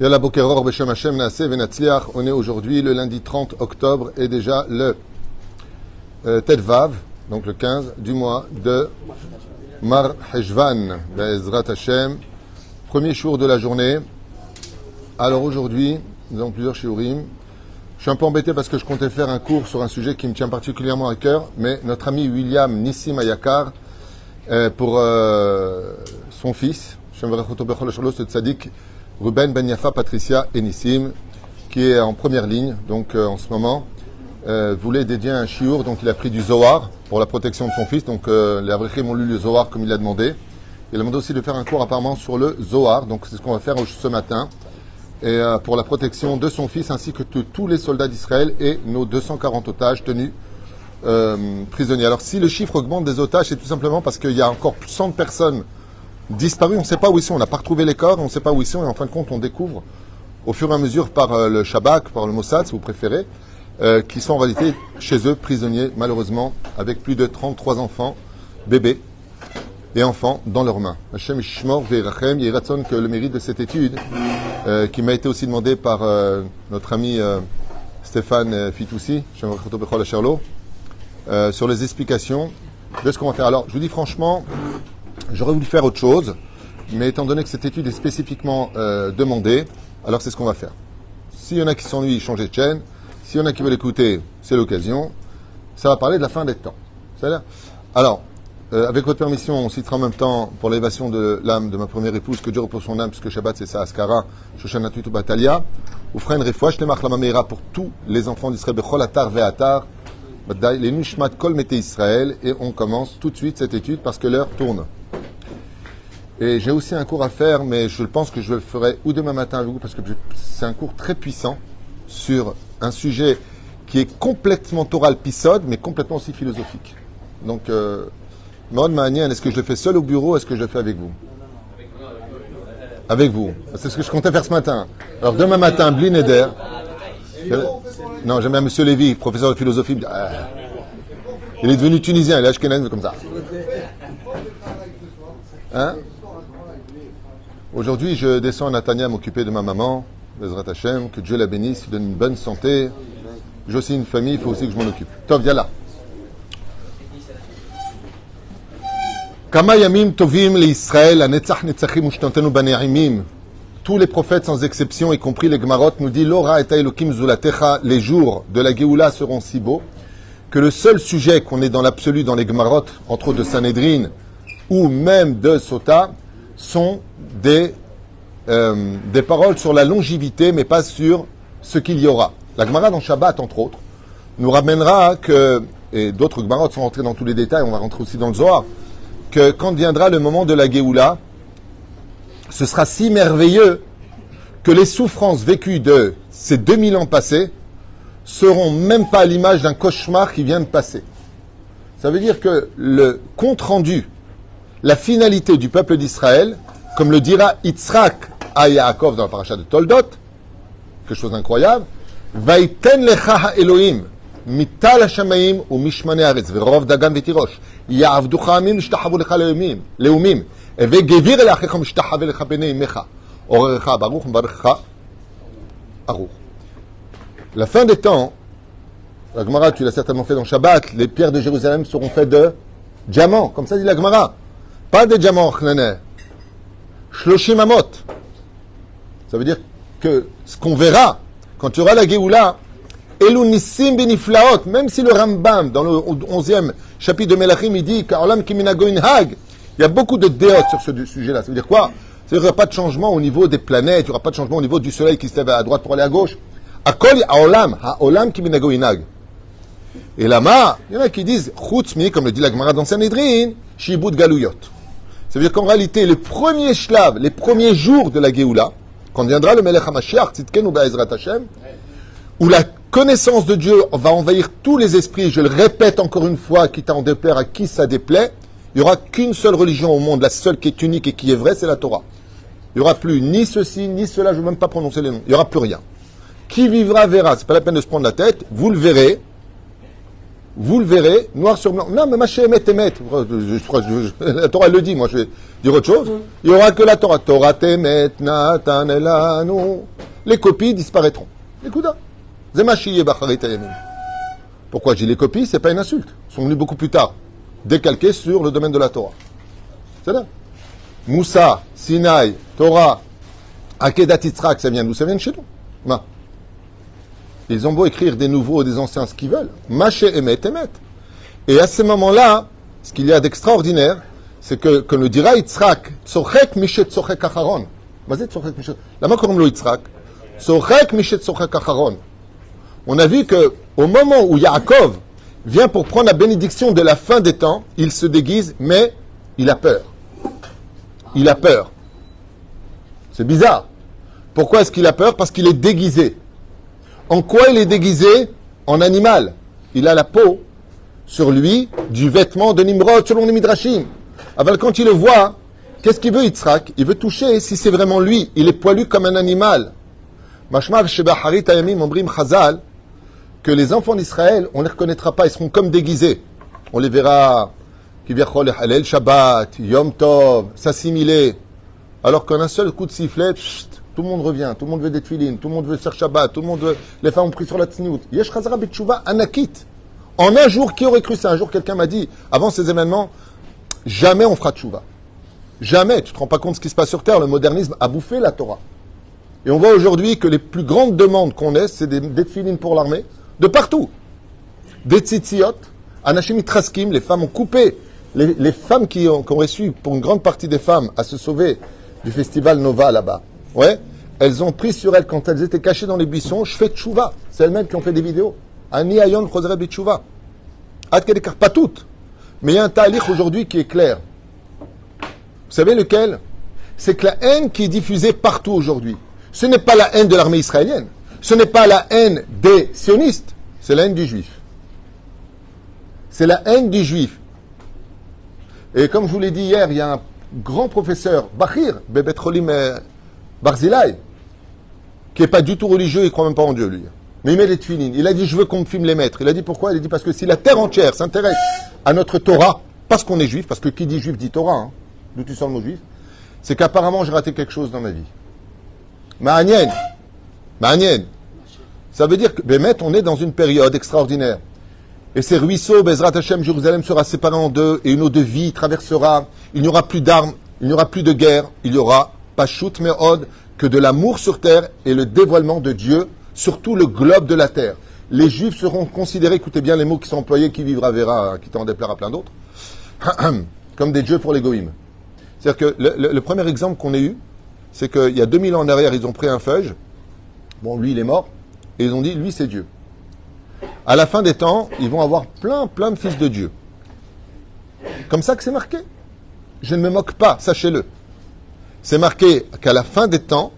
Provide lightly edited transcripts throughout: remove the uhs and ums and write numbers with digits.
Yalla Bokeror Beshem Hashem Naase Venatzliach. On est aujourd'hui le lundi 30 octobre et déjà le Tetvav, donc le 15 du mois de Mar Heshvan, Be'ezrat Hashem. Premier jour de la journée. Alors aujourd'hui, nous avons plusieurs shiurim. Je suis un peu embêté parce que je comptais faire un cours sur un sujet qui me tient particulièrement à cœur, mais notre ami William Nissim Ayakar, pour son fils, ce tzaddik, Ruben Ben Yafa, Patricia et Nissim, qui est en première ligne, donc en ce moment, voulait dédier un shiur, donc il a pris du Zohar pour la protection de son fils, donc les Avrichim ont lu le Zohar comme il a demandé. Il a demandé aussi de faire un cours apparemment sur le Zohar, donc c'est ce qu'on va faire ce matin, et pour la protection de son fils ainsi que de tous les soldats d'Israël et nos 240 otages tenus prisonniers. Alors si le chiffre augmente des otages, c'est tout simplement parce qu'il y a encore 100 personnes disparues, on ne sait pas où ils sont, on n'a pas retrouvé les corps, on ne sait pas où ils sont, et en fin de compte on découvre au fur et à mesure par le Shabak, par le Mossad si vous préférez, qui sont en réalité chez eux prisonniers malheureusement, avec plus de 33 enfants, bébés et enfants dans leurs mains. Hashem Ishmor Ve'irachem, il y a que le mérite de cette étude qui m'a été aussi demandé par notre ami Stéphane Fitoussi, sur les explications de ce qu'on va faire. Alors, je vous dis franchement, j'aurais voulu faire autre chose, mais étant donné que cette étude est spécifiquement demandée, alors c'est ce qu'on va faire. S'il y en a qui s'ennuient, changez de chaîne. S'il y en a qui veulent écouter, c'est l'occasion. Ça va parler de la fin des temps. C'est-à-dire, alors, avec votre permission, on citera en même temps pour l'élévation de l'âme de ma première épouse, que Dieu repose son âme, puisque Shabbat c'est sa Askara, Shoshana Tutu Batalia, ou Frein Refouach, Lemach Lamameira pour tous les enfants d'Israël, Bechol Atar Ve'atar, les Nushmat Kol Mete Israël, et on commence tout de suite cette étude parce que l'heure tourne. Et j'ai aussi un cours à faire, mais je pense que je le ferai ou demain matin avec vous, parce que c'est un cours très puissant sur un sujet qui est complètement Torah Pisod, mais complètement aussi philosophique. Donc, Maud Mahanian, est-ce que je le fais seul au bureau, est-ce que je le fais avec vous? Avec vous. C'est ce que je comptais faire ce matin. Alors demain matin, Blin Eder. Non, j'aime bien M. Lévy, professeur de philosophie. Il est devenu tunisien, il est ashkénaze comme ça. Hein? Aujourd'hui, je descends à Natania m'occuper de ma maman, Bezrat Hashem, que Dieu la bénisse, lui donne une bonne santé. J'ai aussi une famille, il faut aussi que je m'en occupe. Tov, viens là. Tous les prophètes sans exception, y compris les Gemarot, nous disent Lora et Elokim Zulatecha, les jours de la Géoula seront si beaux que le seul sujet qu'on est dans l'absolu dans les Gemarot, entre autres de Sanhedrin ou même de Sota, sont des paroles sur la longévité, mais pas sur ce qu'il y aura. La Gemara dans Shabbat, entre autres, nous ramènera que, et d'autres Gemarot sont rentrés dans tous les détails, on va rentrer aussi dans le Zohar, que quand viendra le moment de la Géoula, ce sera si merveilleux que les souffrances vécues de ces 2000 ans passés seront même pas à l'image d'un cauchemar qui vient de passer. Ça veut dire que le compte-rendu, la finalité du peuple d'Israël, comme le dira Yitzhak à Yaakov dans la paracha de Toldot, quelque chose d'incroyable, Vaiten lecha ha'Elohim, mital ha'shamayim ou mishmane haaretz, verov dagan vetirosh, ya'avducha amim ishtahavu lecha leumim, eve gevir eleachecham ishtahave lecha bnei imecha, orerecha baruch mbarecha aruch. La fin des temps, la Gemara, tu l'as certainement fait dans Shabbat, les pierres de Jérusalem seront faites de diamants, comme ça dit la Gemara. Pas des diamants, chnaner. Shloshim amot. Ça veut dire que ce qu'on verra quand tu auras la Géoula, Elu nissim beniflaot, même si le Rambam, dans le 11e chapitre de Melachim, il dit qu'Olam kiminagoin hag, il y a beaucoup de déotes sur ce sujet-là. Ça veut dire quoi? C'est-à-dire qu'il n'y aura pas de changement au niveau des planètes, il n'y aura pas de changement au niveau du soleil qui se lève à droite pour aller à gauche. Akol ha'olam kiminagoin hag. Et là-bas, il y en a qui disent, chutzmi, comme le dit la Gemara dans Sanhedrin, shibud galuyot. Ça veut dire qu'en réalité, les premiers shlav, les premiers jours de la Géoula, quand viendra le Melech HaMashiach, Tzidkenu Be'ezrat Hashem, où la connaissance de Dieu va envahir tous les esprits, je le répète encore une fois, quitte à en déplaire à qui ça déplaît, il n'y aura qu'une seule religion au monde, la seule qui est unique et qui est vraie, c'est la Torah. Il n'y aura plus ni ceci, ni cela, je ne veux même pas prononcer les noms. Il n'y aura plus rien. Qui vivra verra, c'est pas la peine de se prendre la tête, vous le verrez. vous le verrez, noir sur blanc. Non, mais ma chérie, la Torah le dit, moi je vais dire autre chose. Il n'y aura que la Torah. Torah temet, natan elanu. Les copies disparaîtront. Écoute, pourquoi je dis les copies? C'est pas une insulte. Ils sont venus beaucoup plus tard, décalqués sur le domaine de la Torah. C'est là. Moussa, Sinaï, Torah, Akedat Yitzhak, ça vient d'où? Ça vient de chez nous. Ma. Ils ont beau écrire des nouveaux et des anciens ce qu'ils veulent. Maché emet, emet. Et à ce moment-là, ce qu'il y a d'extraordinaire, c'est que, comme le dira Yitzhak, Tzochek Mishet Tzochek Acharon. Vas-y, Tzochek Mishet. Là-bas, comme le Yitzhak, Tzochek Mishet Tzochek Acharon. On a vu que, au moment où Yaakov vient pour prendre la bénédiction de la fin des temps, il se déguise, mais il a peur. Il a peur. C'est bizarre. Pourquoi est-ce qu'il a peur? Parce qu'il est déguisé. En quoi il est déguisé? En animal. Il a la peau sur lui du vêtement de Nimrod, selon les Midrashim. Alors quand il le voit, qu'est-ce qu'il veut Yitzhak? Il veut toucher si c'est vraiment lui. Il est poilu comme un animal. Mashmav Sheba Harit Ayamim Ombrim Chazal, que les enfants d'Israël, on ne les reconnaîtra pas, ils seront comme déguisés. On les verra, Kivyachol Halel Shabbat, Yom Tov, s'assimiler. Alors qu'en un seul coup de sifflet, tout le monde revient, tout le monde veut des tefilines, tout le monde veut faire Shabbat, tout le monde veut... Les femmes ont pris sur la tsniout. Yesh Chazara B'tshuva Anakit. En un jour, qui aurait cru ça? Un jour, quelqu'un m'a dit, avant ces événements, jamais on fera tshuva. Jamais. Tu te rends pas compte de ce qui se passe sur Terre. Le modernisme a bouffé la Torah. Et on voit aujourd'hui que les plus grandes demandes qu'on ait, c'est des tefilines pour l'armée, de partout. Des tzitziot, Anashim Traskim, les femmes ont coupé. Les femmes qui ont réussi, pour une grande partie des femmes, à se sauver du festival Nova là-bas, ouais, elles ont pris sur elles, quand elles étaient cachées dans les buissons, je fais tchouva. C'est elles-mêmes qui ont fait des vidéos. Ani ayon choseret b'tchouva. Pas toutes. Mais il y a un talich aujourd'hui qui est clair. Vous savez lequel? C'est que la haine qui est diffusée partout aujourd'hui, ce n'est pas la haine de l'armée israélienne. Ce n'est pas la haine des sionistes. C'est la haine du juif. C'est la haine du juif. Et comme je vous l'ai dit hier, il y a un grand professeur, Bachir, Bebet Cholim Barzilai, qui n'est pas du tout religieux, il ne croit même pas en Dieu, lui. Mais il met les tefilines. Il a dit, je veux qu'on me filme les maîtres. Il a dit pourquoi? Il a dit parce que si la terre entière s'intéresse à notre Torah, parce qu'on est juif, parce que qui dit juif dit Torah, hein, d'où tu sors le mot juif, c'est qu'apparemment j'ai raté quelque chose dans ma vie. Ma'anien. Ça veut dire que, Bémet, on est dans une période extraordinaire. Et ces ruisseaux, Bezrat Hashem, Jérusalem sera séparée en deux, et une eau de vie traversera. Il n'y aura plus d'armes, il n'y aura plus de guerre, il y aura pas shoot me'od, que de l'amour sur terre et le dévoilement de Dieu sur tout le globe de la terre. Les Juifs seront considérés, écoutez bien les mots qui sont employés, qui vivra verra, qui t'en déplaira plein d'autres, comme des dieux pour les goïms. C'est-à-dire que le premier exemple qu'on ait eu, c'est qu'il y a 2000 ans en arrière, ils ont pris un feuge, bon, lui il est mort, et ils ont dit, lui c'est Dieu. À la fin des temps, ils vont avoir plein de fils de Dieu. Comme ça que c'est marqué. Je ne me moque pas, sachez-le. C'est marqué qu'à la fin des temps,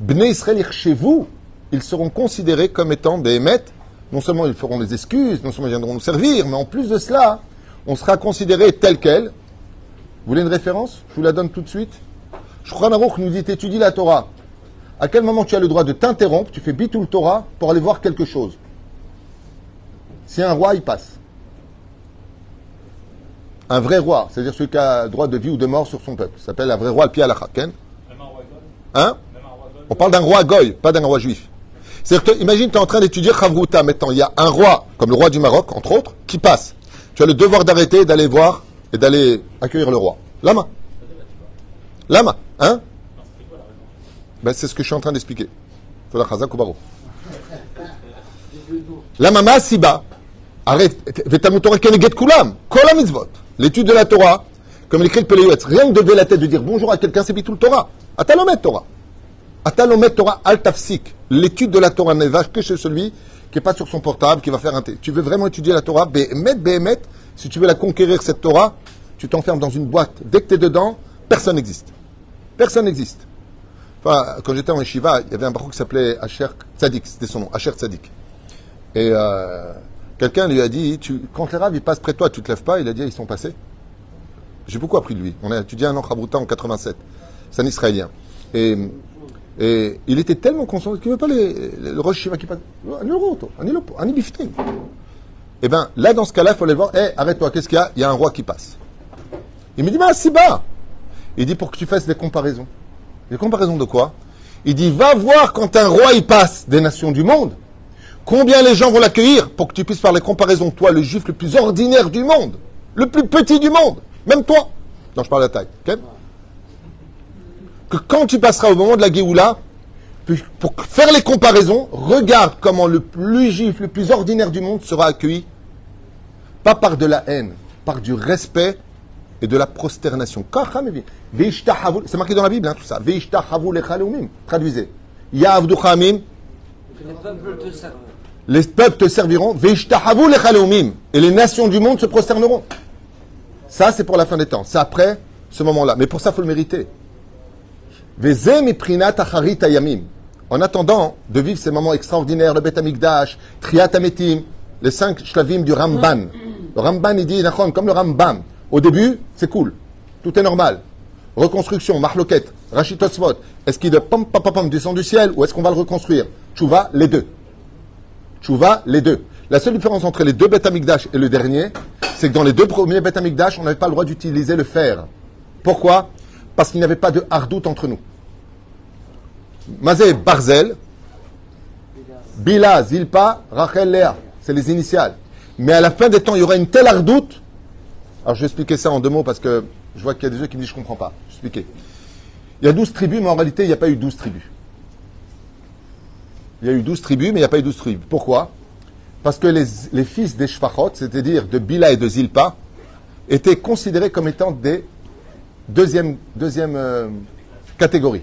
Bnei Israël, chez vous, ils seront considérés comme étant des émettes. Non seulement ils feront des excuses, non seulement ils viendront nous servir, mais en plus de cela, on sera considéré tel quel. Vous voulez une référence? Je vous la donne tout de suite. Shulchan Aruch nous dit, étudie la Torah. À quel moment tu as le droit de t'interrompre, tu fais bitul Torah pour aller voir quelque chose? Si un roi, il passe. Un vrai roi, c'est-à-dire celui qui a le droit de vie ou de mort sur son peuple. Ça s'appelle un vrai roi, le pied à la chaken. Hein? On parle d'un roi goy, pas d'un roi juif. C'est-à-dire que, imagine, tu es en train d'étudier Chavruta maintenant. Il y a un roi, comme le roi du Maroc, entre autres, qui passe. Tu as le devoir d'arrêter, d'aller voir et d'aller accueillir le roi. Lama. Hein? Ben, c'est ce que je suis en train d'expliquer. La mama siba. Arrête. L'étude de la Torah, comme l'écrit le Péléuetz, rien que de lever la tête, de dire bonjour à quelqu'un, c'est bitul Torah. Atalomet Torah. Atalomet Torah al-tafsik. L'étude de la Torah ne va que chez celui qui n'est pas sur son portable, qui va faire un thé. Tu veux vraiment étudier la Torah, Béhémet, si tu veux la conquérir, cette Torah, tu t'enfermes dans une boîte. Dès que tu es dedans, personne n'existe. Personne n'existe. Enfin, quand j'étais en yeshiva, il y avait un barouk qui s'appelait Asher Tzadik, c'était son nom, Asher Tzadik. Et quelqu'un lui a dit, quand les raves ils passent près de toi, tu te lèves pas? Il a dit, ils sont passés. J'ai beaucoup appris de lui. On a étudié un an Chabruta en 87. C'est un Israélien. Et il était tellement conscient qu'il ne veut pas le Rosh Shiva qui passe. Un bifting. Eh bien, là, dans ce cas-là, il faut aller voir. Arrête-toi, qu'est-ce qu'il y a? Il y a un roi qui passe. Il me dit, mais si bas. Il dit, pour que tu fasses des comparaisons. Des comparaisons de quoi? Il dit, va voir quand un roi il passe des nations du monde, combien les gens vont l'accueillir pour que tu puisses faire les comparaisons. Toi, le juif le plus ordinaire du monde, le plus petit du monde, même toi. Non, je parle de la taille. Okay? Que quand tu passeras au moment de la Géoula, pour faire les comparaisons, regarde comment le plus juif, le plus ordinaire du monde sera accueilli. Pas par de la haine, par du respect et de la prosternation. C'est marqué dans la Bible, hein, tout ça. Traduisez. Les peuples te serviront. Et les nations du monde se prosterneront. Ça, c'est pour la fin des temps. C'est après ce moment-là. Mais pour ça, il faut le mériter. En attendant de vivre ces moments extraordinaires, le Beth Amikdash, Triat Ametim, les 5 shlavim du Ramban. Le Ramban, il dit, comme le Rambam. Au début, c'est cool. Tout est normal. Reconstruction, Mahloket, Rachid Tosfot. Est-ce qu'il descend du ciel ou est-ce qu'on va le reconstruire? Tchouva, les deux. Tchouva, les deux. La seule différence entre les deux Beth Amikdash et le dernier, c'est que dans les deux premiers Beth Amikdash, on n'avait pas le droit d'utiliser le fer. Pourquoi? Parce qu'il n'y avait pas de hardout entre nous. Mazé, Barzel, Bila, Zilpa, Rachel, Léa. C'est les initiales. Mais à la fin des temps, il y aura une telle hardout. Alors, je vais expliquer ça en 2 mots parce que je vois qu'il y a des gens qui me disent je ne comprends pas. Je vais expliquer. Il y a 12 tribus, mais en réalité, il n'y a pas eu 12 tribus. Il y a eu 12 tribus, mais il n'y a pas eu 12 tribus. Pourquoi? Parce que les fils des Shfachot, c'est-à-dire de Bila et de Zilpa, étaient considérés comme étant des deuxième catégorie.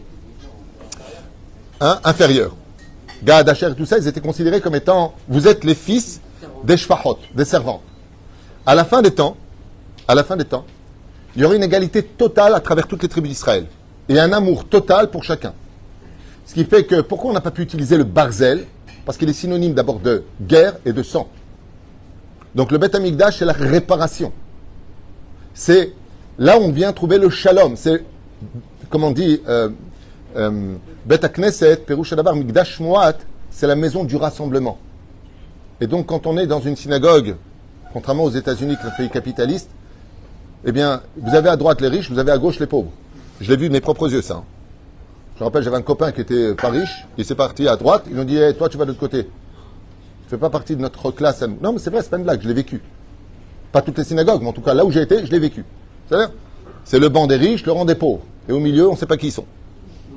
Inférieurs. Gad, Asher, tout ça, ils étaient considérés comme étant, vous êtes les fils des Shfachot, des servantes. À la fin des temps, il y aurait une égalité totale à travers toutes les tribus d'Israël. Et un amour total pour chacun. Ce qui fait que, pourquoi on n'a pas pu utiliser le barzel? Parce qu'il est synonyme d'abord de guerre et de sang. Donc le Beth Amikdash, c'est la réparation. C'est là où on vient trouver le shalom. C'est, comme on dit, Beth Knesset, Perush Adabar, Mikdash Shmuat, c'est la maison du rassemblement. Et donc quand on est dans une synagogue, contrairement aux États-Unis, qui est un pays capitaliste, eh bien, vous avez à droite les riches, vous avez à gauche les pauvres. Je l'ai vu de mes propres yeux, ça. Hein. Je me rappelle, j'avais un copain qui était pas riche, il s'est parti à droite, ils lui ont dit, hey, toi tu vas de l'autre côté. Tu fais pas partie de notre classe à nous. Non, mais c'est vrai, c'est pas une blague, je l'ai vécu. Pas toutes les synagogues, mais en tout cas, là où j'ai été, je l'ai vécu. C'est-à-dire, c'est le banc des riches, le rang des pauvres. Et au milieu, on ne sait pas qui ils sont.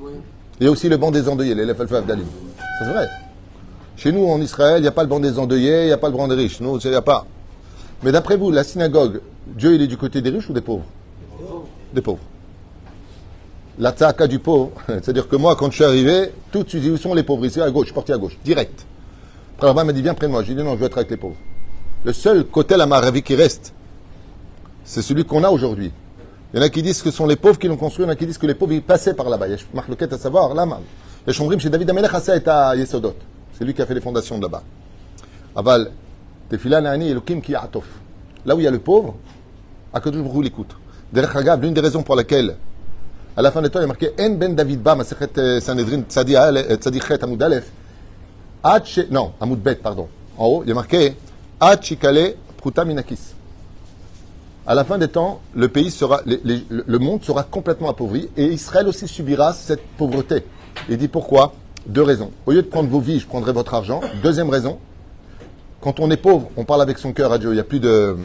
Oui. Il y a aussi le banc des endeuillés, les Lef Abdalim. C'est vrai. Chez nous, en Israël, il n'y a pas le banc des endeuillés, il n'y a pas le banc des riches. Nous, il n'y a pas. Mais d'après vous, la synagogue, Dieu, il est du côté des riches ou des pauvres? Des pauvres. La tzaka du pauvre, c'est-à-dire que moi, quand je suis arrivé, tout de suite, où sont les pauvres? Ici, à gauche, je suis parti à gauche, direct. Après, Rabbi m'a dit, viens près de moi. J'ai dit, non, je veux être avec les pauvres. Le seul côté la maravi qui reste, c'est celui qu'on a aujourd'hui. Il y en a qui disent que ce sont les pauvres qui l'ont construit, il y en a qui disent que les pauvres, ils passaient par là-bas. Il y a Mahloket à savoir, là, il y a Shomrim chez David Amelech Asa et à Yesodot. C'est lui qui a fait les fondations de là-bas. Aval, Tefila Nani Elokim ki atof. Là où il y a le pauvre, Akadosh Baruch Hu l'écoute. Derech Hagav, l'une des raisons pour laquelle, à la fin des temps, il y a marqué En ben David ba, Masechet Sanhedrin, Tzadichet Amud Aleph, non, Amud Bet, pardon. En haut, il y a marqué Ad Shikale Pruta Minakis. À la fin des temps, le pays sera, le monde sera complètement appauvri et Israël aussi subira cette pauvreté. Il dit pourquoi? 2 raisons. Au lieu de prendre vos vies, je prendrai votre argent. 2e raison, quand on est pauvre, on parle avec son cœur à Dieu. Il n'y a plus de...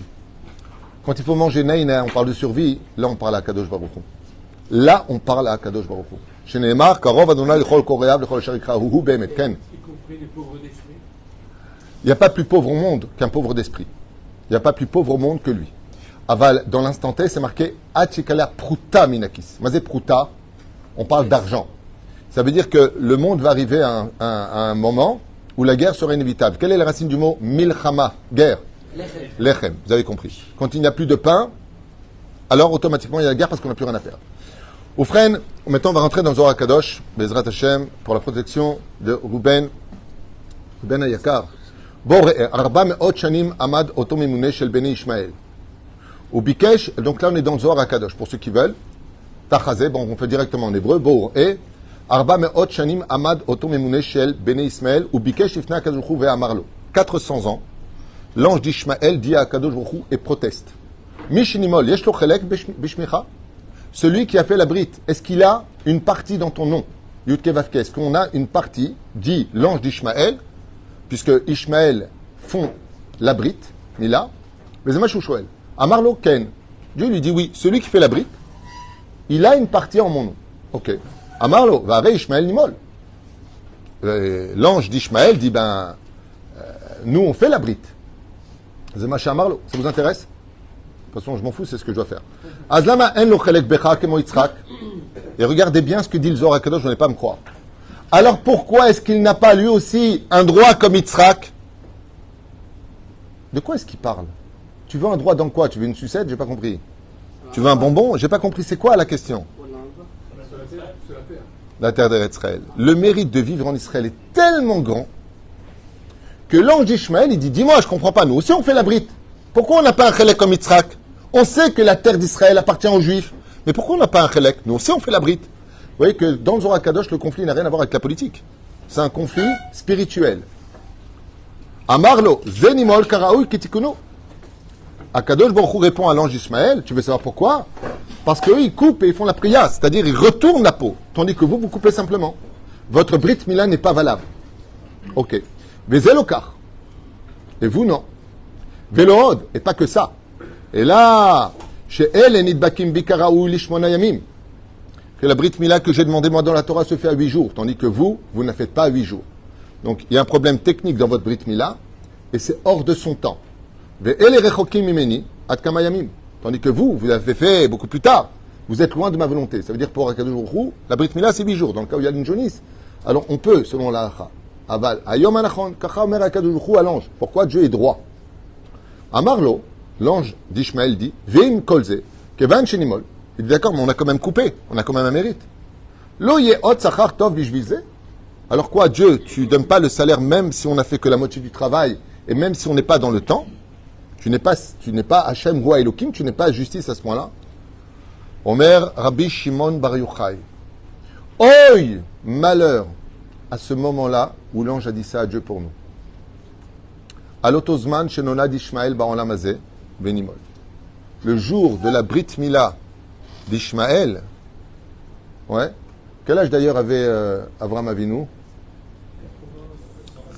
Quand il faut manger naïna, on parle de survie. Là, on parle à Kadosh Baruch Hu. Là, on parle à Kadosh Baruch Hu. Chez Neymar, Karov Adonai l'chol koreav l'chol sharikra huhu be'emet ken. Il n'y a pas plus pauvre au monde qu'un pauvre d'esprit. Il n'y a pas plus pauvre au monde que lui. Aval, dans l'instant T, c'est marqué Achikala Pruta Minakis. Mazé Pruta, on parle d'argent. Ça veut dire que le monde va arriver à un moment où la guerre sera inévitable. Quelle est la racine du mot Milchama? Guerre. Lechem. Vous avez compris. Quand il n'y a plus de pain, alors automatiquement il y a la guerre parce qu'on n'a plus rien à perdre. Oufren, maintenant on va rentrer dans Zohar Kadosh, Bezrat Hashem, pour la protection de Ruben Ayakar. Arba me'ot shanim amad oto mimune shel beni Ishmael. Ou Bikesh, donc là on est dans Zohar Kadosh, pour ceux qui veulent. Tachazé, bon on fait directement en hébreu. Bour et Arba me'ot shanim amad oto mimune shel beni Ishmael. Ou Bikesh ifna Kadosh ve'amarlo. 400 ans. l'ange d'Ishmaël dit à Akadosh Baruch Hu et proteste. Mishinimol, yesh lo chelek bishmicha. Celui qui a fait la brite, est-ce qu'il a une partie dans ton nom? Yudke Vavke, est-ce qu'on a une partie, dit l'ange d'Ishmaël, puisque Ishmaël font la brite, Mila, mais c'est Machouchouel. Amarlo Ken. Dieu lui dit oui, celui qui fait la brite, il a une partie en mon nom. Ok. Amarlo, Vare Ishmaël Nimol. L'ange d'Ishmaël dit nous on fait la brite. Zemacha Amarlo, ça vous intéresse? De toute façon, je m'en fous, c'est ce que je dois faire. Azlama en lo chelek becha kemo Yitzhak. Et regardez bien ce que dit le Zohar HaKadosh, je n'ai pas à me croire. Alors pourquoi est-ce qu'il n'a pas lui aussi un droit comme Yitzhak? De quoi est-ce qu'il parle? Tu veux un droit dans quoi? Tu veux une sucette? J'ai pas compris. Tu veux un bonbon? J'ai pas compris. C'est quoi la question? La terre d'Israël. Le mérite de vivre en Israël est tellement grand que l'ange d'Ishmaël, il dit, dis-moi, je comprends pas, nous aussi on fait la brite. Pourquoi on n'a pas un chelek comme Yitzhak? On sait que la terre d'Israël appartient aux Juifs. Mais pourquoi on n'a pas un chelek? Nous aussi on fait la brite. Vous voyez que dans le Zohar HaKadosh, le conflit n'a rien à voir avec la politique. C'est un conflit spirituel. Amarlo, zenimol karaoui kitikuno. HaKadosh Baruch Hu répond à l'ange d'Ishmaël, tu veux savoir pourquoi? Parce qu'eux, ils coupent et ils font la priya, c'est-à-dire ils retournent la peau, tandis que vous coupez simplement. Votre Brit Mila n'est pas valable. Ok. Vezelokar. Et vous, non. Velohod, et pas que ça. Et là, chez elle, enidbakim bikaraou lishmona yamim. Que la Brit Mila que j'ai demandé moi dans la Torah se fait à 8 jours, tandis que vous ne la faites pas à 8 jours. Donc, il y a un problème technique dans votre Brit Mila, et c'est hors de son temps. Ve'ele rechokim mimeni ad kama yamim. Tandis que vous l'avez fait beaucoup plus tard. Vous êtes loin de ma volonté. Ça veut dire pour Akadosh Baruch Hu, la Brit Mila c'est 8 jours. Dans le cas où il y a une jaunisse, alors on peut, selon la halakha. Aval, ayom anachon, kacha omer Akadosh Baruch Hu à l'ange. Pourquoi Dieu est droit? Amarlo, l'ange d'Ishmaël dit, veim kolze, kevan shenimol. Il dit d'accord, mais on a quand même coupé. On a quand même un mérite. Lo yehot sachar tov bishvize. Alors quoi, Dieu, tu donnes pas le salaire même si on a fait que la moitié du travail et même si on n'est pas dans le temps? Tu n'es pas Hachem Roi Elohim, tu n'es pas justice à ce point-là. Omer Rabbi Shimon Bar Yochai. Oi, malheur à ce moment-là où l'ange a dit ça à Dieu pour nous. Alotozman Shenonad Ishmael Ba'olam Hazeh Benimol. Le jour de la Brit Mila d'Ishmaël. Ouais. Quel âge d'ailleurs avait Avraham Avinu?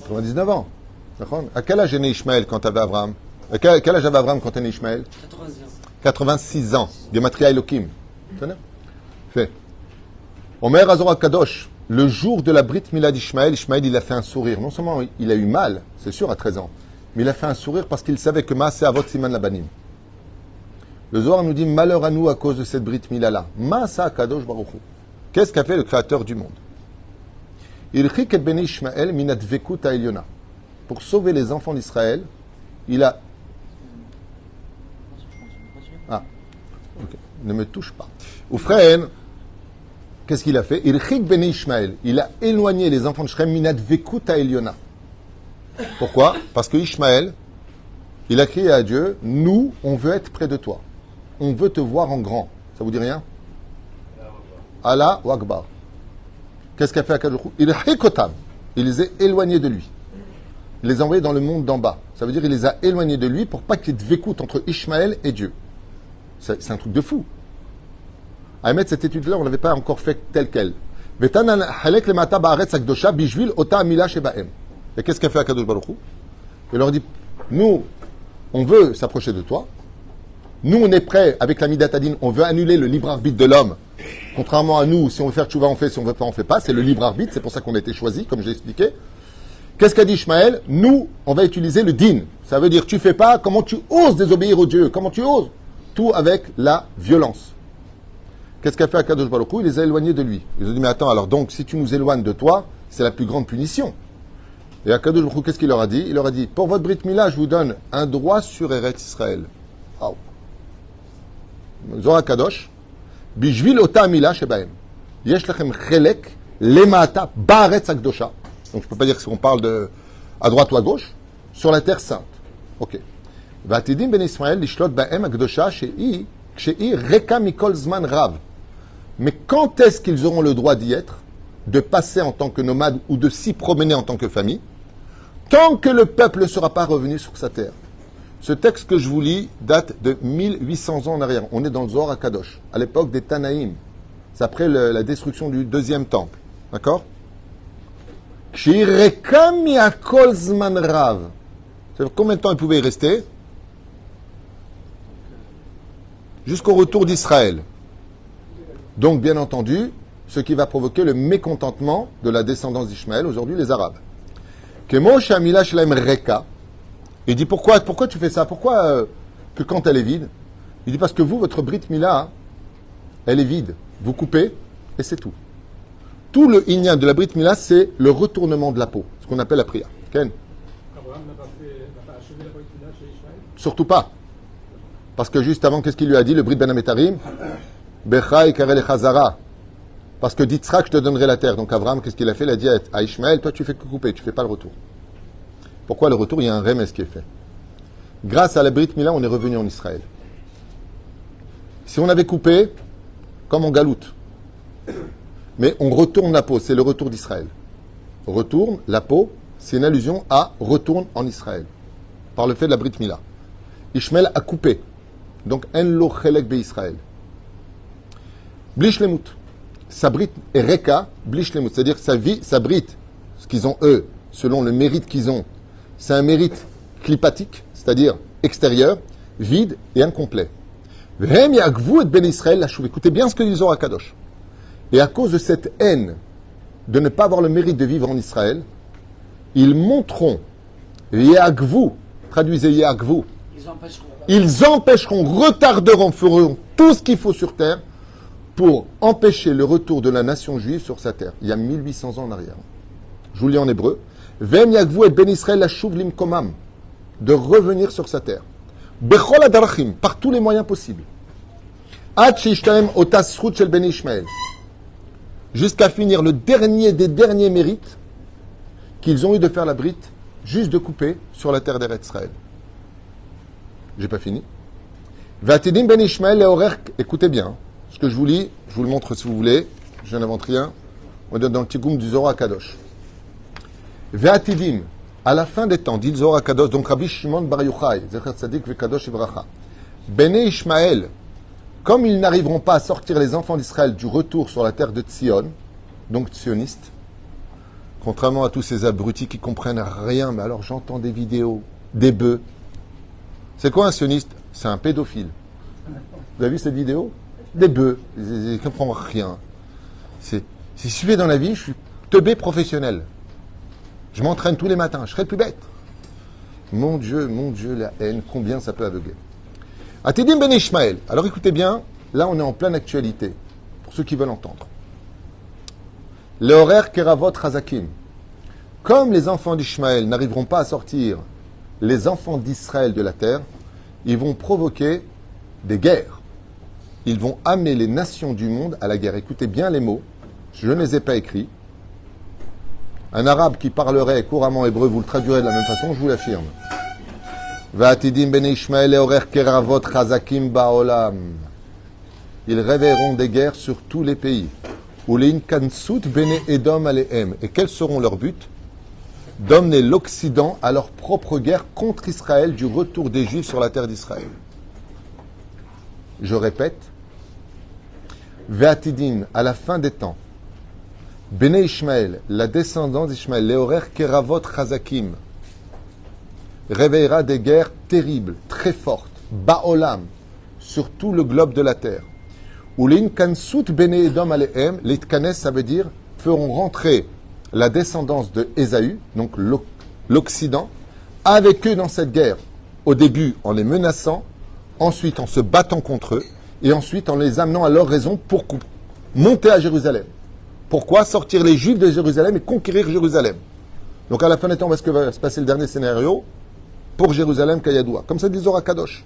99 ans. À quel âge est né Ishmaël quand avait Avraham? Quel âge avait Abraham quand est né Ishmaël? 86 ans. Gematria Elohim. Fait. Omer Azor Kadosh, le jour de la Brit Mila d'Ishmaël, Ishmaël, il a fait un sourire. Non seulement il a eu mal, c'est sûr, à 13 ans, mais il a fait un sourire parce qu'il savait que Maaseh Avot Siman Labanim. Le Zohar nous dit malheur à nous à cause de cette Brit Mila-là. Maaseh Kadosh Baruch Hu. Qu'est-ce qu'a fait le Créateur du monde? Il chik et beni Ishmaël minat vekut ha'elyona. Pour sauver les enfants d'Israël, il a... Ah, okay. Ne me touche pas. Oufren, qu'est-ce qu'il a fait? Il chik beni Ishmaël. Il a éloigné les enfants de Shrem minat vekut ha'elyona. Pourquoi? Parce que Ishmaël, il a crié à Dieu, nous, on veut être près de toi. On veut te voir en grand. Ça vous dit rien? Allah ou Akbar. Qu'est-ce qu'a fait Akadosh Baruch Hu? Il hikotam. Il les a éloignés de lui. Il les a envoyés dans le monde d'en bas. Ça veut dire qu'il les a éloignés de lui pour pas qu'il y ait de vécoute entre Ishmaël et Dieu. C'est un truc de fou. À émettre cette étude-là, on ne l'avait pas encore fait telle quelle. Et qu'est-ce qu'a fait Akadosh Baruch Hu? Il leur dit, nous, on veut s'approcher de toi. Nous, on est prêts, avec la Midatadine, on veut annuler le libre arbitre de l'homme. Contrairement à nous, si on veut faire tchouva, on fait, si on veut pas, on fait pas. C'est le libre arbitre, c'est pour ça qu'on a été choisi, comme j'ai expliqué. Qu'est-ce qu'a dit Ishmaël? Nous, on va utiliser le din. Ça veut dire, tu fais pas, comment tu oses désobéir au Dieu? Comment tu oses? Tout avec la violence. Qu'est-ce qu'a fait Akadosh Baruch Hu? Il les a éloignés de lui. Ils ont dit, mais attends, alors donc, si tu nous éloignes de toi, c'est la plus grande punition. Et Akadosh Baruch Hu, qu'est-ce qu'il leur a dit? Il leur a dit, pour votre Brit Mila, je vous donne un droit sur Eretz Israël. Oh. Zohar Kadosh, Bishvil ota mila shebaem. Yesh lachem chelek lemata baaretz hakdosha. Donc je peux pas dire qu'on parle de à droite ou à gauche, sur la terre sainte. Ok. Vatidim ben Israël lishlot baem hakdosha shei reka mikol zman rav. Mais quand est-ce qu'ils auront le droit d'y être, de passer en tant que nomades ou de s'y promener en tant que famille, tant que le peuple ne sera pas revenu sur sa terre? Ce texte que je vous lis date de 1800 ans en arrière. On est dans le Zohar HaKadosh, à l'époque des Tanaïm. C'est après la destruction du deuxième temple. D'accord? Combien de temps il pouvait y rester? Jusqu'au retour d'Israël. Donc, bien entendu, ce qui va provoquer le mécontentement de la descendance d'Ishmaël, aujourd'hui les Arabes. Il dit pourquoi tu fais ça? Pourquoi que quand elle est vide? Il dit parce que vous, votre Brit Mila, elle est vide. Vous coupez et c'est tout. Tout le inyan de la Brit Mila, c'est le retournement de la peau, ce qu'on appelle la prière. Ken? Abraham n'a pas achevé la Brit Mila chez Ishmaël? Surtout pas. Parce que juste avant, qu'est-ce qu'il lui a dit, le Brit Ben Ametarim? Bechai Karel Chazara. Parce que d'Yitzhak, je te donnerai la terre. Donc Abraham, qu'est-ce qu'il a fait? Il a dit à Ishmaël, toi tu fais que couper, tu fais pas le retour. Pourquoi le retour? Il y a un remès qui est fait. Grâce à la Brit Mila, on est revenu en Israël. Si on avait coupé, comme en galoute, mais on retourne la peau, c'est le retour d'Israël. Retourne la peau, c'est une allusion à retourne en Israël, par le fait de la Brit Mila. Ishmaël a coupé, donc en lo chelek be Israël. Blish lemut. Sa Brit est reka, blish lemut, c'est-à-dire que sa vie, sa Brit, ce qu'ils ont eux, selon le mérite qu'ils ont, c'est un mérite clipatique, c'est-à-dire extérieur, vide et incomplet. V'hem yagvu et ben Israël lachouv. Écoutez bien ce que dit Zohar HaKadosh. Et à cause de cette haine de ne pas avoir le mérite de vivre en Israël, ils monteront, yagvu, traduisez yagvu, ils empêcheront, retarderont, feront tout ce qu'il faut sur terre pour empêcher le retour de la nation juive sur sa terre. Il y a 1800 ans en arrière. Je vous lis en hébreu. V'hem yagvu et ben Israël lachouv limkomam, de revenir sur sa terre. Bechol adarachim, par tous les moyens possibles. Ad sheishtaem otasrut shel ben Ishmael, jusqu'à finir le dernier des derniers mérites qu'ils ont eu de faire la brite, juste de couper sur la terre d'Eretz Israël. J'ai pas fini. Vatidim ben Ishmael leorer, écoutez bien, ce que je vous lis, je vous le montre si vous voulez, je n'invente rien, on est dans le Tigoum du Zohar HaKadosh. Vatidim, à la fin des temps, dit le Zohar HaKadosh, donc Rabbi Shimon Bar Yochai, Zecher Tzadik Vekadosh Ivracha, Bene Ishmael, comme ils n'arriveront pas à sortir les enfants d'Israël du retour sur la terre de Tzion, donc sionistes, contrairement à tous ces abrutis qui comprennent rien, mais alors j'entends des vidéos, des bœufs. C'est quoi un sioniste? C'est un pédophile. Vous avez vu cette vidéo? Des bœufs, ils ne comprennent rien. Si je suis dans la vie, je suis teubé professionnel. Je m'entraîne tous les matins, je serai le plus bête. Mon Dieu, la haine, combien ça peut aveugler. Atidim ben Ishmael. Alors écoutez bien, là on est en pleine actualité, pour ceux qui veulent entendre. Le horaire Keravot Chazakim. Comme les enfants d'Ishmaël n'arriveront pas à sortir les enfants d'Israël de la terre, ils vont provoquer des guerres. Ils vont amener les nations du monde à la guerre. Écoutez bien les mots, je ne les ai pas écrits. Un arabe qui parlerait couramment hébreu vous le traduirait de la même façon, je vous l'affirme. Va'atidim ben Ishmael eorer keravot chazakim ba'olam. Ils réveilleront des guerres sur tous les pays. Ulein kansut bene Edom alehem. Et quels seront leurs buts? D'emmener l'Occident à leur propre guerre contre Israël du retour des Juifs sur la terre d'Israël. Je répète. Va'atidim, à la fin des temps, Bene Ishmael, la descendance d'Ishmael, Leorer Keravot Chazakim, réveillera des guerres terribles, très fortes, Ba'olam, sur tout le globe de la terre. Ulin Kansut Bene Edom Alehem, les Tkanes, ça veut dire, feront rentrer la descendance de Ésaü, donc l'Occident, avec eux dans cette guerre. Au début, en les menaçant, ensuite en se battant contre eux, et ensuite en les amenant à leur raison pour monter à Jérusalem. Pourquoi sortir les Juifs de Jérusalem et conquérir Jérusalem? Donc à la fin des temps, où est-ce que va se passer le dernier scénario? Pour Jérusalem, Kayadoua. Comme ça dit Zohar HaKadosh.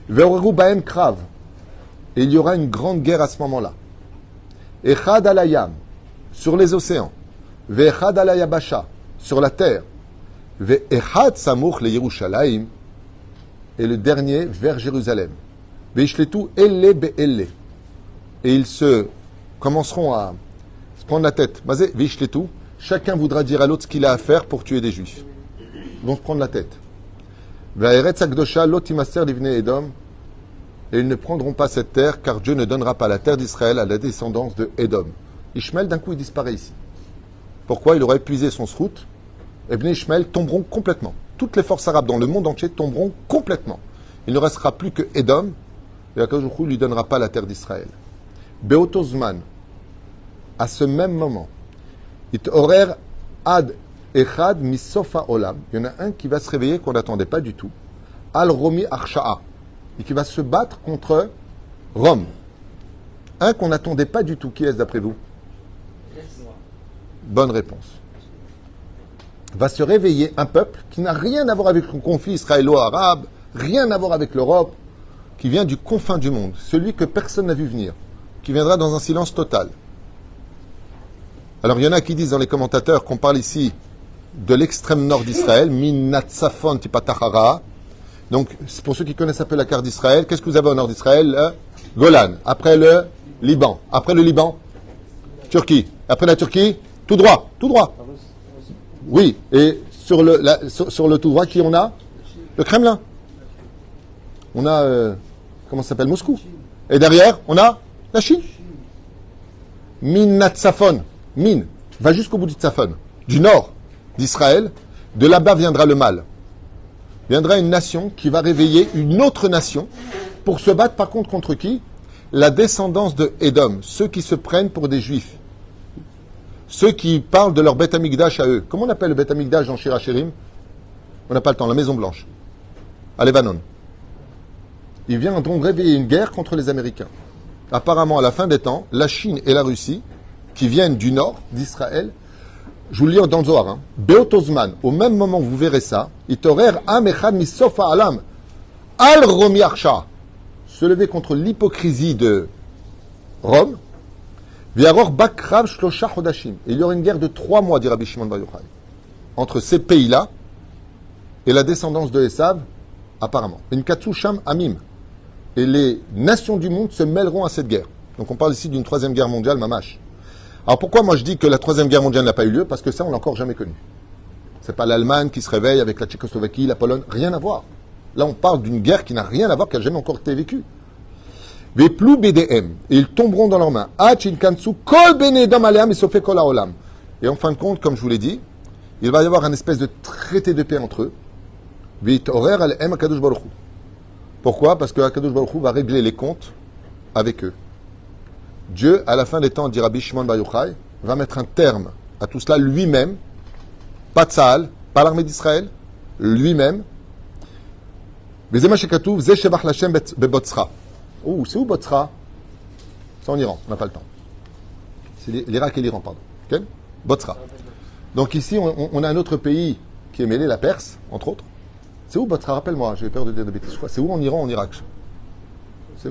Ve'oreru ba'em krav. Et il y aura une grande guerre à ce moment-là. Echad alayam, sur les océans. Ve'echad alayabasha, sur la terre. Ve'echad samuch le Yerushalayim. Et le dernier vers Jérusalem. Ve'ishletu elle be'elle. Et ils se commenceront à se prendre la tête. Mazé, Ve'ishletu. Chacun voudra dire à l'autre ce qu'il a à faire pour tuer des Juifs. Ils vont se prendre la tête. Ve'eretz hakdosha lo timaser livnei Edom. Et ils ne prendront pas cette terre, car Dieu ne donnera pas la terre d'Israël à la descendance de Edom. Ishmael, d'un coup, il disparaît ici. Pourquoi? Il aura épuisé son srout. Et Bnei Ishmael tomberont complètement. Toutes les forces arabes dans le monde entier tomberont complètement. Il ne restera plus que Edom. Et Akadosh Baruch Hu ne lui donnera pas la terre d'Israël. Beotozman, à ce même moment, it horer ad echad misofa olam. Il y en a un qui va se réveiller qu'on n'attendait pas du tout. Al romi arsha'a. Et qui va se battre contre Rome. Un qu'on n'attendait pas du tout. Qui est-ce d'après vous? Bonne réponse. Va se réveiller un peuple qui n'a rien à voir avec le conflit israélo-arabe, rien à voir avec l'Europe, qui vient du confin du monde, celui que personne n'a vu venir, qui viendra dans un silence total. Alors il y en a qui disent dans les commentateurs qu'on parle ici de l'extrême nord d'Israël, min natsafon tipatahara. Donc, pour ceux qui connaissent un peu la carte d'Israël, qu'est-ce que vous avez au nord d'Israël? Golan. Après le Liban. Après le Liban, Turquie. Après la Turquie, tout droit. Tout droit. Oui. Et sur le tout droit, qui on a? Le Kremlin. On a, comment ça s'appelle? Moscou. Et derrière, on a la Chine. Min Natsafon. Min. Va jusqu'au bout du Tsafon. Du nord d'Israël. De là-bas viendra le mal. Viendra une nation qui va réveiller une autre nation pour se battre par contre contre qui? La descendance de Édom, ceux qui se prennent pour des juifs, ceux qui parlent de leur Beth Amikdash à eux. Comment on appelle le Beth Amikdash dans Shir HaShirim? On n'a pas le temps, la Maison Blanche, à Lebanon. Ils viennent donc réveiller une guerre contre les Américains. Apparemment, à la fin des temps, la Chine et la Russie, qui viennent du nord d'Israël, je vous le lis dans le Zohar, hein. Beotozman, au même moment où vous verrez ça, itorer am echad misofa alam, al romi arsha, se lever contre l'hypocrisie de Rome, viaror bakrav shlosha chodashim. Et il y aura une guerre de 3 mois, dit Rabbi Shimon Bar Yochai, entre ces pays-là et la descendance de Esav, apparemment. Une katsu sham amim. Et les nations du monde se mêleront à cette guerre. Donc on parle ici d'une 3e guerre mondiale, mamash. Alors pourquoi moi je dis que la 3e guerre mondiale n'a pas eu lieu? Parce que ça, on l'a encore jamais connu. C'est pas l'Allemagne qui se réveille avec la Tchécoslovaquie, la Pologne, rien à voir. Là, on parle d'une guerre qui n'a rien à voir, qui n'a jamais encore été vécue. Veplou BDM, et ils tomberont dans leurs mains. Kol benedam aleam et kol haolam. Et en fin de compte, comme je vous l'ai dit, il va y avoir un espèce de traité de paix entre eux. Veitorer aleem akadosh baruch hu. Pourquoi? Parce que Akadosh Baruch Hu va régler les comptes avec eux. Dieu, à la fin des temps, dit Rabbi Shimon Bar Yochai, va mettre un terme à tout cela lui-même, pas Tzahal, pas l'armée d'Israël, lui-même. C'est où Botzra? C'est en Iran, on n'a pas le temps. C'est l'Irak et l'Iran, pardon. Okay? Botzra. Donc ici, on a un autre pays qui est mêlé, la Perse, entre autres. C'est où Botzra? Rappelle-moi, j'ai peur de dire des bêtises. C'est où en Iran, en Irak? C'est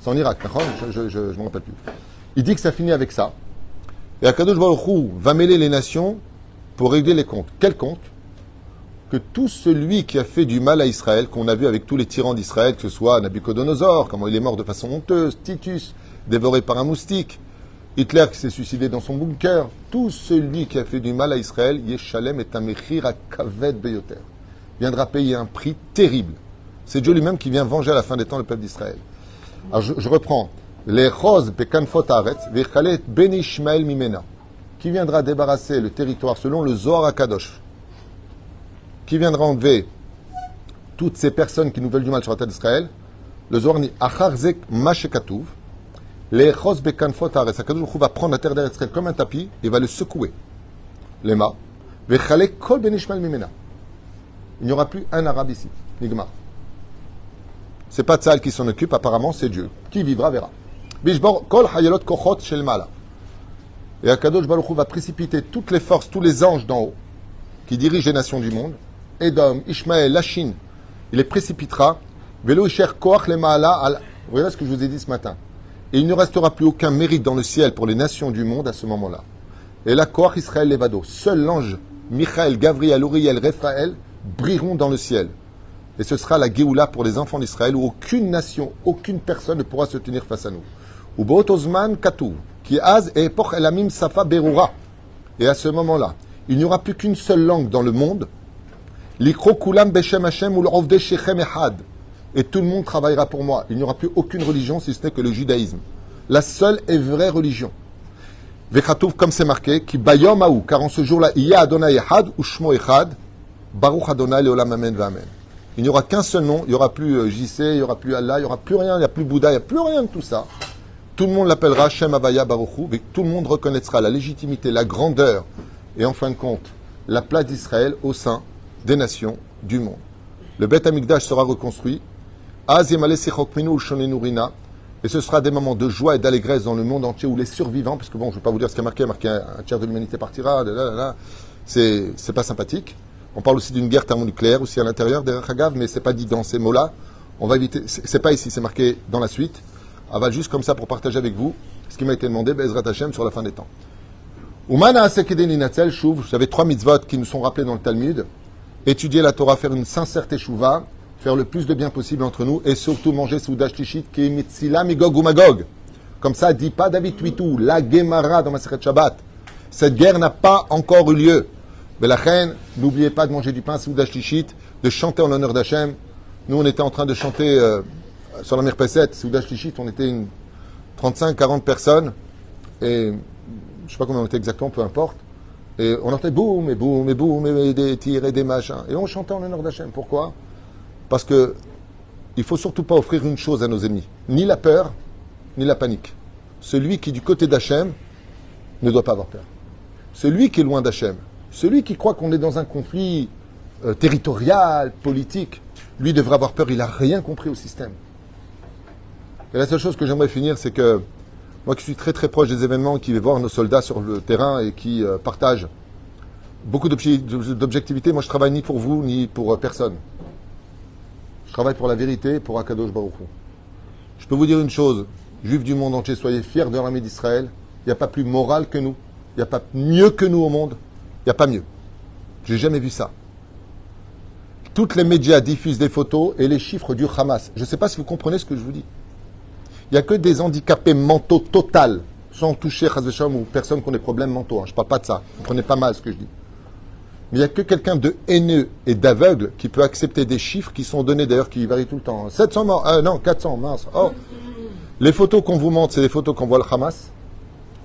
en Irak, d'accord? Je ne me rappelle plus. Il dit que ça finit avec ça. Et Akadosh Baruch Hu va mêler les nations pour régler les comptes. Quel compte? Que tout celui qui a fait du mal à Israël, qu'on a vu avec tous les tyrans d'Israël, que ce soit Nabucodonosor, comment il est mort de façon honteuse, Titus, dévoré par un moustique, Hitler qui s'est suicidé dans son bunker, tout celui qui a fait du mal à Israël, Yeshalem est un mechir à kaved beyoter, viendra payer un prix terrible. C'est Dieu lui-même qui vient venger à la fin des temps le peuple d'Israël. Alors je reprends. Les roses bekanfot haaretz vechalet ben Ishmael mimena, qui viendra débarrasser le territoire selon le Zohar HaKadosh, qui viendra enlever toutes ces personnes qui nous veulent du mal sur la terre d'Israël. Le Zohar dit acharzek mashekatuv, les roses bekanfot haaretz. HaKadosh va prendre la terre d'Israël comme un tapis et va le secouer. Lema vechalet kol ben Ishmael mimena. Il n'y aura plus un arabe ici. Nigmar. C'est pas Tzahal qui s'en occupe, apparemment, c'est Dieu. Qui vivra, verra. Bishbor kol hayalot kochot shel mala. Et Akadosh Baruch Hu va précipiter toutes les forces, tous les anges d'en haut, qui dirigent les nations du monde, Édom, Ishmaël, la Chine, il les précipitera. Velo isher koach le mala al. Vous voyez ce que je vous ai dit ce matin. Et il ne restera plus aucun mérite dans le ciel pour les nations du monde à ce moment-là. Et là, koach Israël levado. Seul l'ange Michaël, Gavriel, Uriel, Raphaël brilleront dans le ciel. Et ce sera la Géoula pour les enfants d'Israël, où aucune nation, aucune personne ne pourra se tenir face à nous. Ou Bootozman Katou, qui az et epoch elamim safa berura. Et à ce moment-là, il n'y aura plus qu'une seule langue dans le monde, Likro kulam beshem Hashem ou l'ovde shechem echad. Et tout le monde travaillera pour moi. Il n'y aura plus aucune religion si ce n'est que le judaïsme. La seule et vraie religion. Vechatouf, comme c'est marqué, qui bayom aou, car en ce jour-là, il y a Adonai echad ou shmo echad, Baruch Adonai leolam amen v'amen. Il n'y aura qu'un seul nom, il n'y aura plus JC, il n'y aura plus Allah, il n'y aura plus rien, il n'y a plus Bouddha, il n'y a plus rien de tout ça. Tout le monde l'appellera Shem Havaya Baruchu, et tout le monde reconnaîtra la légitimité, la grandeur, et en fin de compte, la place d'Israël au sein des nations du monde. Le Beth Amikdash sera reconstruit, Az Yemale Sechok Minu Shonenu Rina, et ce sera des moments de joie et d'allégresse dans le monde entier où les survivants, parce que bon, je ne vais pas vous dire ce qui a marqué un tiers de l'humanité partira, c'est pas sympathique. On parle aussi d'une guerre thermonucléaire aussi à l'intérieur des Hagav, mais c'est pas dit dans ces mots-là. On va éviter, c'est pas ici, c'est marqué dans la suite. Aval juste comme ça pour partager avec vous ce qui m'a été demandé, Bezrat Hashem, sur la fin des temps. Umana Asekeden Inatzel, Shuv, j'avais 3 mitzvot qui nous sont rappelés dans le Talmud. Étudier la Torah, faire une sincère teshuva, faire le plus de bien possible entre nous, et surtout manger Soudash Tishit, qui est Mitzila Migog ou Magog. Comme ça, dit pas David Tuitou, la Gemara dans Masechet Shabbat. Cette guerre n'a pas encore eu lieu. Mais la reine, n'oubliez pas de manger du pain Soudash Tishit, de chanter en l'honneur d'Hachem. Nous, on était en train de chanter sur la Mirpeset, Soudash Tishit, on était une 35-40 personnes, et je ne sais pas combien on était exactement, peu importe. Et on entendait boum, et boum, et boum, et des tirs, et des machins. Et on chantait en l'honneur d'Hachem. Pourquoi? Parce que il ne faut surtout pas offrir une chose à nos ennemis. Ni la peur, ni la panique. Celui qui est du côté d'Hachem ne doit pas avoir peur. Celui qui est loin d'Hachem, celui qui croit qu'on est dans un conflit territorial, politique, lui devrait avoir peur. Il n'a rien compris au système. Et la seule chose que j'aimerais finir, c'est que moi qui suis très très proche des événements, qui vais voir nos soldats sur le terrain et qui partagent beaucoup d'objectivité, moi je travaille ni pour vous, ni pour personne. Je travaille pour la vérité, pour Akadosh Baruch Hu. Je peux vous dire une chose, juifs du monde entier, soyez fiers de l'armée d'Israël. Il n'y a pas plus moral que nous. Il n'y a pas mieux que nous au monde. Il n'y a pas mieux. J'ai jamais vu ça. Toutes les médias diffusent des photos et les chiffres du Hamas. Je ne sais pas si vous comprenez ce que je vous dis. Il n'y a que des handicapés mentaux total, sans toucher Chazvesham ou personne qui ont des problèmes mentaux. Je ne parle pas de ça. Vous comprenez pas mal ce que je dis. Mais il n'y a que quelqu'un de haineux et d'aveugle qui peut accepter des chiffres qui sont donnés, d'ailleurs, qui varient tout le temps. 700 morts, non, 400, mince. Oh. Les photos qu'on vous montre, c'est les photos qu'on voit le Hamas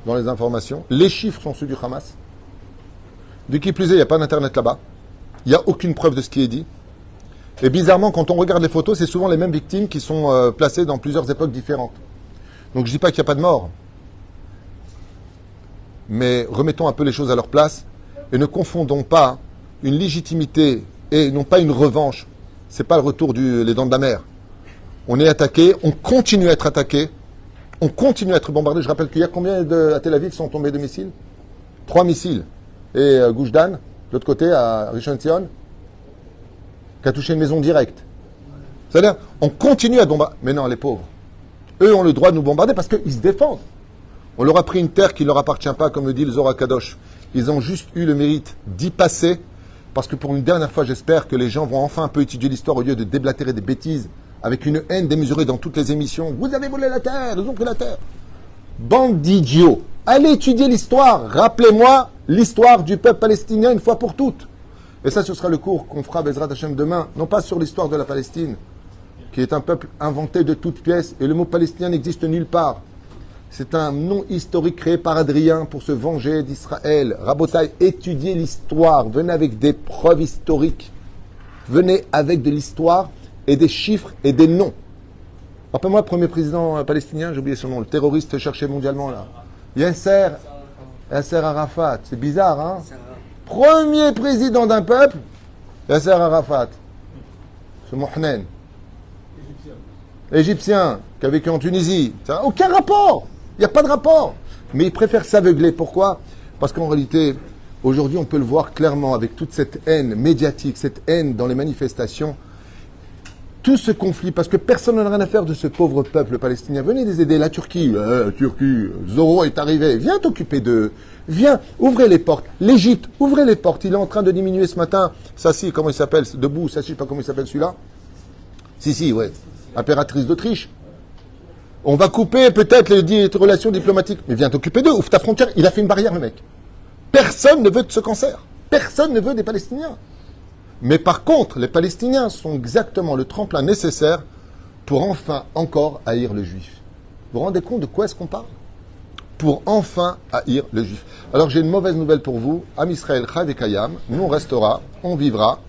dans les informations. Les chiffres sont ceux du Hamas. De qui plus est, il n'y a pas d'internet là-bas. Il n'y a aucune preuve de ce qui est dit. Et bizarrement, quand on regarde les photos, c'est souvent les mêmes victimes qui sont placées dans plusieurs époques différentes. Donc je ne dis pas qu'il n'y a pas de mort. Mais remettons un peu les choses à leur place et ne confondons pas une légitimité et non pas une revanche. Ce n'est pas le retour les dents de la mer. On est attaqué, on continue à être attaqué, on continue à être bombardé. Je rappelle qu'il y a combien à Tel Aviv sont tombés de missiles? 3 missiles. Et Gushdan, de l'autre côté, à Rishon LeZion, qui a touché une maison directe. C'est-à-dire, on continue à bombarder. Mais non, les pauvres. Eux ont le droit de nous bombarder parce qu'ils se défendent. On leur a pris une terre qui ne leur appartient pas, comme le dit le Zohar Kadosh. Ils ont juste eu le mérite d'y passer, parce que pour une dernière fois, j'espère que les gens vont enfin un peu étudier l'histoire au lieu de déblatérer des bêtises, avec une haine démesurée dans toutes les émissions. Vous avez volé la terre, ils ont pris la terre. Bande d'idiots. Allez étudier l'histoire. Rappelez-moi l'histoire du peuple palestinien une fois pour toutes. Et ça, ce sera le cours qu'on fera Bezrat Hashem demain, non pas sur l'histoire de la Palestine, qui est un peuple inventé de toutes pièces, et le mot palestinien n'existe nulle part. C'est un nom historique créé par Adrien pour se venger d'Israël. Rabotai, étudiez l'histoire. Venez avec des preuves historiques. Venez avec de l'histoire et des chiffres et des noms. Rappelez-moi le premier président palestinien, j'ai oublié son nom, le terroriste cherché mondialement là. Yasser Arafat. C'est bizarre, hein? Premier président d'un peuple, Yasser Arafat. Ce Mohnen. Égyptien, qui a vécu en Tunisie. Ça n'a aucun rapport. Il n'y a pas de rapport. Mais ils préfèrent s'aveugler. Pourquoi? Parce qu'en réalité, aujourd'hui, on peut le voir clairement avec toute cette haine médiatique, cette haine dans les manifestations, tout ce conflit, parce que personne n'a rien à faire de ce pauvre peuple palestinien. Venez les aider. La Turquie, Zoro est arrivé. Viens t'occuper d'eux. Viens, ouvrez les portes. L'Égypte, ouvrez les portes. Il est en train de diminuer ce matin. Sassi, comment il s'appelle? Debout, Sassi, je ne sais pas comment il s'appelle celui-là. Si, ouais. Impératrice d'Autriche. On va couper peut-être les relations diplomatiques. Mais viens t'occuper d'eux, ouvre ta frontière. Il a fait une barrière, le mec. Personne ne veut de ce cancer. Personne ne veut des Palestiniens. Mais par contre, les Palestiniens sont exactement le tremplin nécessaire pour enfin encore haïr le juif. Vous vous rendez compte de quoi est-ce qu'on parle? Pour enfin haïr le juif. Alors j'ai une mauvaise nouvelle pour vous. Am Israël Chad et Kayam, nous on restera, on vivra.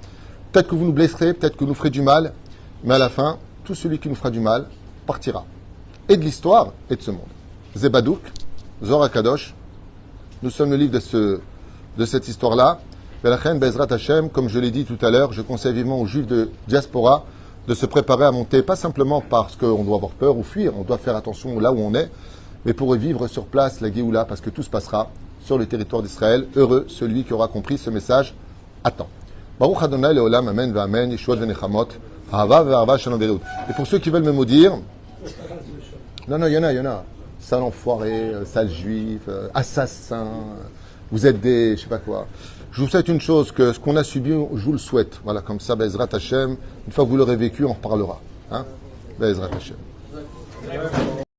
Peut-être que vous nous blesserez, peut-être que vous nous ferez du mal, mais à la fin, tout celui qui nous fera du mal partira. Et de l'histoire et de ce monde. Zebadouk, Zohar Kadosh, nous sommes le livre de cette histoire-là. Velachen Bezrat Hashem, comme je l'ai dit tout à l'heure, je conseille vivement aux juifs de diaspora de se préparer à monter, pas simplement parce qu'on doit avoir peur ou fuir, on doit faire attention là où on est, mais pour vivre sur place la Géoula, parce que tout se passera sur le territoire d'Israël. Heureux celui qui aura compris ce message à temps. Baruch Adonai Leolam, Amen, V'Amen, Yeshuot V'Nechamot, Ahava V'Arva Shalom Ve'Reut. Et pour ceux qui veulent me maudire, non, il y en a. Sale enfoiré, sale juif, assassin, vous êtes des, je sais pas quoi. Je vous souhaite une chose, que ce qu'on a subi, je vous le souhaite. Voilà, comme ça, Bezrat Hashem, une fois que vous l'aurez vécu, on reparlera. Hein? Bezrat Hashem.